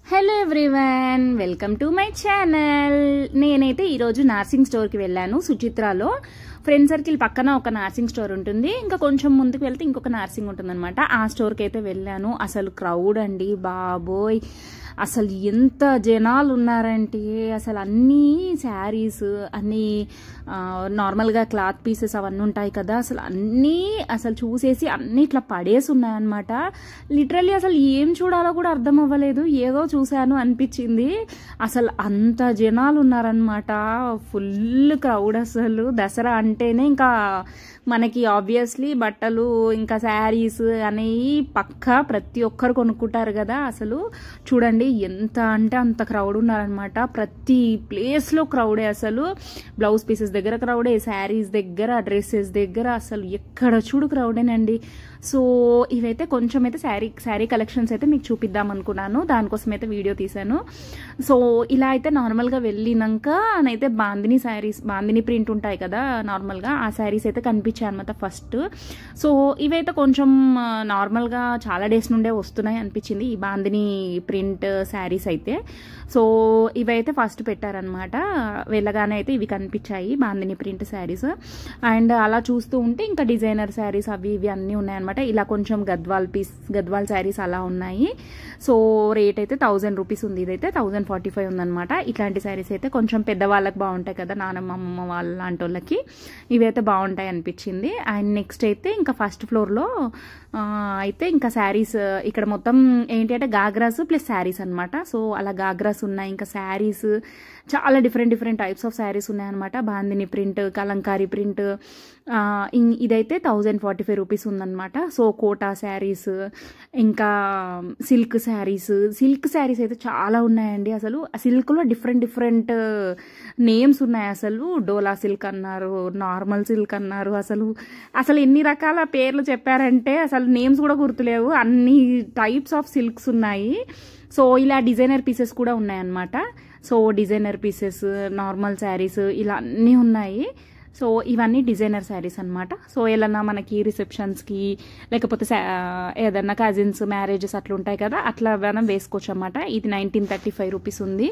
Hello everyone, welcome to my channel. నేనైతే ఈరోజు nursing స్టోర్కి వెళ్ళాను. సుచిత్రాలో ఫ్రెండ్ సర్కిల్ పక్కన ఒక నర్సింగ్ స్టోర్ ఉంటుంది, ఇంకా కొంచెం ముందుకు వెళ్తే ఇంకొక నర్సింగ్ ఉంటుంది అనమాట. ఆ స్టోర్కి అయితే వెళ్ళాను. అసలు క్రౌడ్ అండి బాబోయ్, అసలు ఎంత జనాలు ఉన్నారంటే అసలు అన్నీ శారీస్, అన్నీ నార్మల్గా క్లాత్ పీసెస్ అవన్నీ ఉంటాయి కదా, అసలు అన్నీ అసలు చూసేసి అన్నీ ఇట్లా పడేసి ఉన్నాయన్నమాట. లిటరల్లీ అసలు ఏం చూడాలో కూడా అర్థం అవ్వలేదు, ఏదో చూశాను అనిపించింది. అసలు అంత జనాలు ఉన్నారనమాట, ఫుల్ క్రౌడ్. అసలు దసరా అంటేనే ఇంకా మనకి ఆబ్వియస్లీ బట్టలు ఇంకా శారీస్ అనేవి పక్కా ప్రతి ఒక్కరు కొనుక్కుంటారు కదా. అసలు చూడండి ఎంత అంటే అంత క్రౌడ్ ఉన్నారనమాట. ప్రతి ప్లేస్లో క్రౌడే. అసలు బ్లౌజ్ పీసెస్ దగ్గర క్రౌడే, శారీస్ దగ్గర, డ్రెస్సెస్ దగ్గర, అసలు ఎక్కడ చూడు క్రౌడేనండి. సో ఇవైతే కొంచెం అయితే శారీ కలెక్షన్స్ అయితే మీకు చూపిద్దాం అనుకున్నాను, దానికోసం అయితే వీడియో తీశాను. సో ఇలా అయితే నార్మల్గా వెళ్ళినాక అయితే బాందిని శారీస్, బాందిని ప్రింట్ ఉంటాయి కదా నార్మల్గా, ఆ శారీస్ అయితే కనిపించాయి అనమాట ఫస్ట్. సో ఇవైతే కొంచెం నార్మల్గా చాలా డేస్ నుండే వస్తున్నాయి అనిపించింది ఈ బాందిని ప్రింట్ శారీస్ అయితే. సో ఇవైతే ఫస్ట్ పెట్టారనమాట. వెళ్ళగానే అయితే ఇవి కనిపించాయి బాందిని ప్రింట్ శారీస్. అండ్ అలా చూస్తూ ఉంటే ఇంకా డిజైనర్ శారీస్ అవి ఇవి అన్నీ ఉన్నాయన్నమాట. ఇలా కొంచెం గద్వాల్ శారీస్ అలా ఉన్నాయి. సో రేట్ అయితే 1000 రూపీస్ ఉంది, ఇదైతే 1045 ఉందన్నమాట. ఇట్లాంటి శారీస్ అయితే కొంచెం పెద్దవాళ్ళకి బాగుంటాయి కదా, నానమ్మ అమ్మమ్మ వాళ్ళ లాంటి వాళ్ళకి ఇవైతే బాగుంటాయి అనిపించింది. అండ్ నెక్స్ట్ అయితే ఇంకా ఫస్ట్ ఫ్లోర్లో అయితే ఇంకా శారీస్, ఇక్కడ మొత్తం ఏంటి అంటే గాగ్రాస్ ప్లస్ శారీస్ అనమాట. సో అలా గాగ్రాస్ ఉన్నాయి, ఇంకా శారీస్ చాలా డిఫరెంట్ టైప్స్ ఆఫ్ శారీస్ ఉన్నాయన్నమాట. బాందిని ప్రింట్, కలంకారీ ప్రింట్, ఇదైతే 1045 రూపీస్ ఉందన్నమాట. సో కోటా శారీస్, ఇంకా సిల్క్ శారీస్ అయితే చాలా ఉన్నాయండి. అసలు సిల్క్లో డిఫరెంట్ నేమ్స్ ఉన్నాయి. అసలు డోలా సిల్క్ అన్నారు, నార్మల్ సిల్క్ అన్నారు, అసలు ఎన్ని రకాల పేర్లు చెప్పారంటే అసలు నేమ్స్ కూడా గుర్తులేవు, అన్ని టైప్స్ ఆఫ్ సిల్క్స్ ఉన్నాయి. సో ఇలా డిజైనర్ పీసెస్ కూడా ఉన్నాయన్నమాట. So designer pieces, normal saris ఇలా అన్నీ ఉన్నాయి. సో ఇవన్నీ డిజైనర్ శారీస్ అనమాట. సో ఏదన్నా మనకి రిసెప్షన్స్కి లేకపోతే ఏదన్నా కజిన్స్ మ్యారేజెస్ అట్లా ఉంటాయి కదా, అట్లా మనం వేసుకోవచ్చు అనమాట. ఇది 1935 రూపీస్ ఉంది.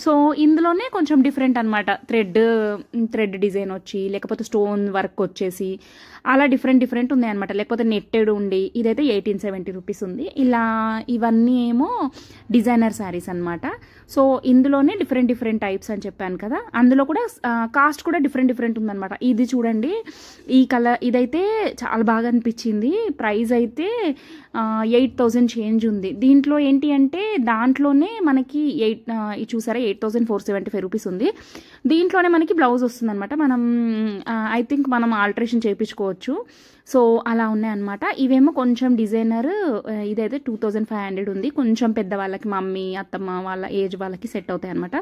సో ఇందులోనే కొంచెం డిఫరెంట్ అనమాట, థ్రెడ్ డిజైన్ వచ్చి, లేకపోతే స్టోన్ వర్క్ వచ్చేసి అలా డిఫరెంట్ ఉన్నాయన్నమాట. లేకపోతే నెట్టెడ్ ఉండి, ఇదైతే 1870 రూపీస్ ఉంది. ఇలా ఇవన్నీ ఏమో డిజైనర్ శారీస్ అనమాట. సో ఇందులోనే డిఫరెంట్ టైప్స్ అని చెప్పాను కదా, అందులో కూడా కాస్ట్ కూడా డిఫరెంట్ ఉందన్నమాట. ఇది చూడండి, ఈ కలర్ ఇదైతే చాలా బాగా అనిపించింది. ప్రైస్ అయితే 8000 చేంజ్ ఉంది. దీంట్లో ఏంటి అంటే దాంట్లోనే మనకి చూసారా 8475 రూపీస్ ఉంది. దీంట్లోనే మనకి బ్లౌజ్ వస్తుంది అనమాట. మనం ఐ థింక్ మనం ఆల్టరేషన్ చేయించుకోవచ్చు. సో అలా ఉన్నాయన్నమాట. ఇవేమో కొంచెం డిజైనర్, ఇదైతే 2500 ఉంది. కొంచెం పెద్దవాళ్ళకి, మమ్మీ అత్తమ్మ వాళ్ళ ఏజ్ వాళ్ళకి సెట్ అవుతాయి అనమాట.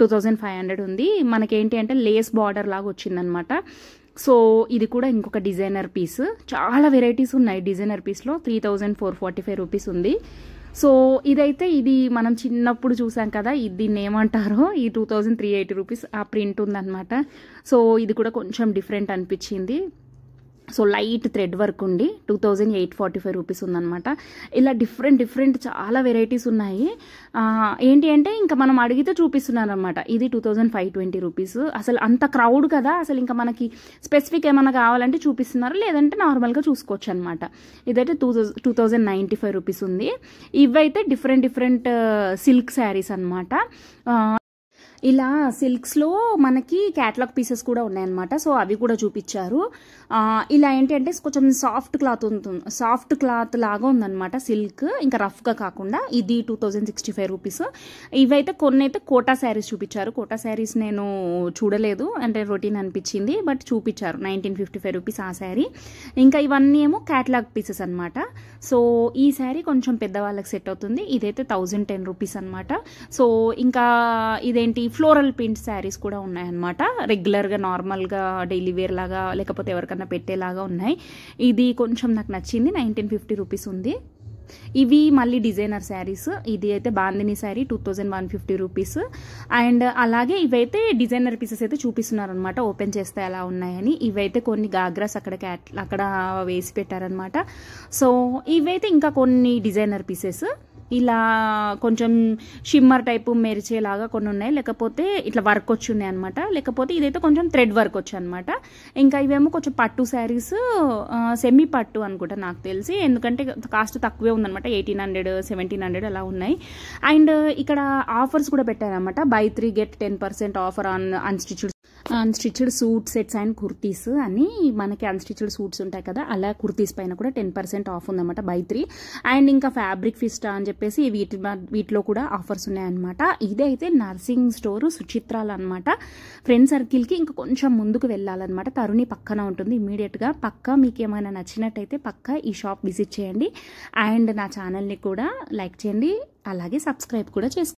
2500 ఉంది. మనకేంటి అంటే లేస్ బార్డర్ లాగా వచ్చిందనమాట. సో ఇది కూడా ఇంకొక డిజైనర్ పీస్. చాలా వెరైటీస్ ఉన్నాయి డిజైనర్ పీస్లో. 3445 రూపీస్ ఉంది. సో ఇదైతే ఇది మనం చిన్నప్పుడు చూసాం కదా, దీన్ని ఏమంటారో, ఈ 2380 రూపీస్ ఆ ప్రింట్ ఉందన్నమాట. సో ఇది కూడా కొంచెం డిఫరెంట్ అనిపించింది. సో లైట్ థ్రెడ్ వర్క్ ఉండి 2845 రూపీస్ ఉందన్నమాట. ఇలా డిఫరెంట్ చాలా వెరైటీస్ ఉన్నాయి. ఏంటి అంటే ఇంకా మనం అడిగితే చూపిస్తున్నారు అనమాట. ఇది 2520 రూపీస్. అసలు అంత క్రౌడ్ కదా, అసలు ఇంకా మనకి స్పెసిఫిక్ ఏమైనా కావాలంటే చూపిస్తున్నారు, లేదంటే నార్మల్గా చూసుకోవచ్చు అనమాట. ఇదైతే 2095 రూపీస్ ఉంది. ఇవైతే డిఫరెంట్ సిల్క్ శారీస్ అనమాట. ఇలా సిల్క్స్లో మనకి క్యాటలాగ్ పీసెస్ కూడా ఉన్నాయన్నమాట. సో అవి కూడా చూపించారు. ఇలా ఏంటి అంటే కొంచెం సాఫ్ట్ క్లాత్ లాగా ఉందన్నమాట సిల్క్, ఇంకా రఫ్గా కాకుండా. ఇది 2065 రూపీస్. ఇవైతే కొన్ని అయితే కోటా శారీస్ చూపించారు. కోటా శారీస్ నేను చూడలేదు, అంటే రొటీన్ అనిపించింది, బట్ చూపించారు. 1955 రూపీస్ ఆ శారీ. ఇంకా ఇవన్నీ ఏమో క్యాటలాగ్ పీసెస్ అనమాట. సో ఈ శారీ కొంచెం పెద్దవాళ్ళకి సెట్ అవుతుంది. ఇదైతే 1010 రూపీస్ అనమాట. సో ఇంకా ఇదేంటి ఫ్లోరల్ ప్రింట్ శారీస్ కూడా ఉన్నాయన్నమాట. రెగ్యులర్గా నార్మల్గా డైలీ వేర్ లాగా, లేకపోతే ఎవరికన్నా పెట్టేలాగా ఉన్నాయి. ఇది కొంచెం నాకు నచ్చింది. 1950 రూపీస్ ఉంది. ఇవి మళ్ళీ డిజైనర్ శారీస్. ఇది అయితే బాందిని శారీ 2150 రూపీస్. అండ్ అలాగే ఇవైతే డిజైనర్ పీసెస్ అయితే చూపిస్తున్నారు అనమాట, ఓపెన్ చేస్తే ఎలా ఉన్నాయని. ఇవైతే కొన్ని గాగ్రాస్ అక్కడ వేసి పెట్టారనమాట. సో ఇవైతే ఇంకా కొన్ని డిజైనర్ పీసెస్. ఇలా కొంచెం షిమ్మర్ టైపు మెరిచేలాగా కొన్ని ఉన్నాయి, లేకపోతే ఇట్లా వర్క్ వచ్చి ఉన్నాయి అనమాట, లేకపోతే ఇదైతే కొంచెం థ్రెడ్ వర్క్ వచ్చి అనమాట. ఇంకా ఇవేమో కొంచెం పట్టు శారీస్, సెమీ పట్టు అనుకుంటా నాకు తెలిసి, ఎందుకంటే కాస్ట్ తక్కువే ఉందనమాట, 1800 1700 అలా ఉన్నాయి. అండ్ ఇక్కడ ఆఫర్స్ కూడా పెట్టారనమాట, by 3 get 10% offer on unstitched suit sets and kurtis అని. మనకి అన్స్టిచ్డ్ సూట్స్ ఉంటాయి కదా, అలా కుర్తీస్ పైన కూడా 10% ఆఫ్ ఉందన్నమాట బై 3. అండ్ ఇంకా ఫ్యాబ్రిక్ ఫిస్టా అని చెప్పేసి వీటిలో కూడా ఆఫర్స్ ఉన్నాయన్నమాట. ఇదైతే నర్సింగ్ స్టోర్ సుచిత్రాలు అనమాట. ఫ్రెండ్ సర్కిల్కి ఇంకా కొంచెం ముందుకు వెళ్ళాలన్నమాట, తరుణి పక్కన ఉంటుంది ఇమీడియట్గా. పక్కా మీకు ఏమైనా నచ్చినట్టయితే పక్కా ఈ షాప్ విజిట్ చేయండి. అండ్ నా ఛానల్ని కూడా లైక్ చేయండి, అలాగే సబ్స్క్రైబ్ కూడా చేసుకోండి.